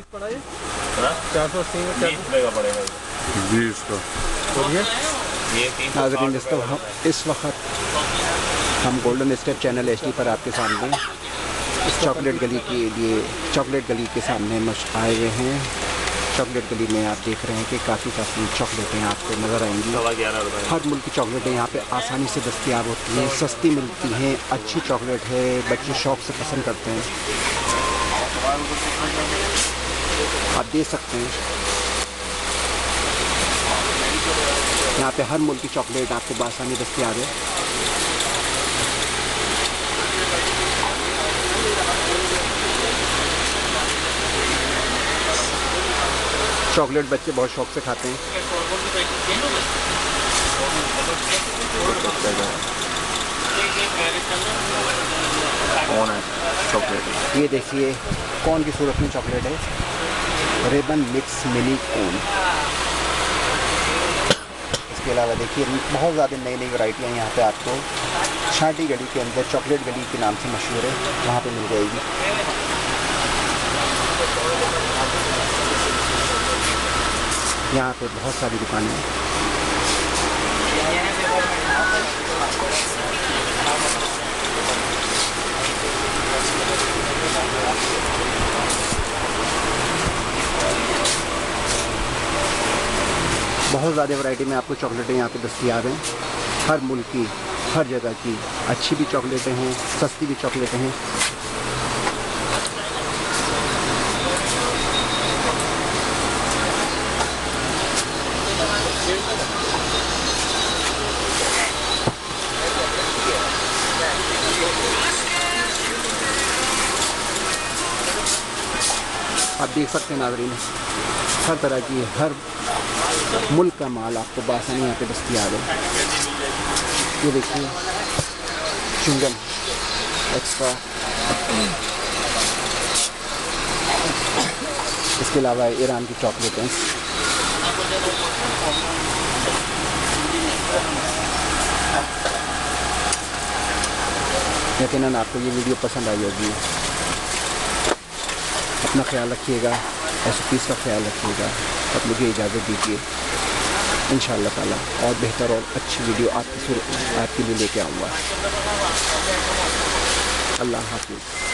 480 का पड़ेगा जी इसका। नाज़रीन इस वक्त हम गोल्डन स्टेप चैनल HD पर आपके सामने इस चॉकलेट गली के लिए चॉकलेट गली के सामने आए हुए हैं। चॉकलेट गली में आप देख रहे हैं कि काफ़ी चॉकलेटें आपको नज़र आएंगी। हर मुल्क की चॉकलेटें यहाँ पे आसानी से दस्तयाब होती हैं, सस्ती मिलती हैं, अच्छी चॉकलेट है, बच्चे शौक़ से पसंद करते हैं। आप देख सकते हैं यहाँ पे हर मुल्क की चॉकलेट आपको बआसानी दस्तयाब है। चॉकलेट बच्चे बहुत शौक से खाते हैं। कौन है चॉकलेट? ये देखिए कौन की सूरत में चॉकलेट है, रिबन मिक्स मिनी कोन। इसके अलावा देखिए बहुत ज़्यादा नई नई वैरायटियाँ यहाँ पे आपको छाटी गली के अंदर चॉकलेट गली के नाम से मशहूर है, वहाँ पे मिल जाएगी। यहाँ पे बहुत सारी दुकानें हैं। बहुत ज़्यादा वैरायटी में आपको चॉकलेटें यहाँ पे दस्तयाब हैं। हर मुल्क की हर जगह की अच्छी भी चॉकलेटें हैं, सस्ती भी चॉकलेटें हैं। आप देख सकते हैं नाज़रीन, हर तरह की हर मुल्क का माल आपको बआसानी यहाँ पे दस्तयाब है। ये देखिए चुंगम एक्स्ट्रा, इसके अलावा ईरान की चॉकलेटें। यकीनन आपको ये वीडियो पसंद आई होगी। अपना ख्याल रखिएगा, SOPs का ख्याल रखिएगा। अब मुझे इजाज़त दीजिए, इंशाअल्लाह ताला और बेहतर और अच्छी वीडियो आपके लिए लेके आऊँगा। अल्लाह हाफ़िज़।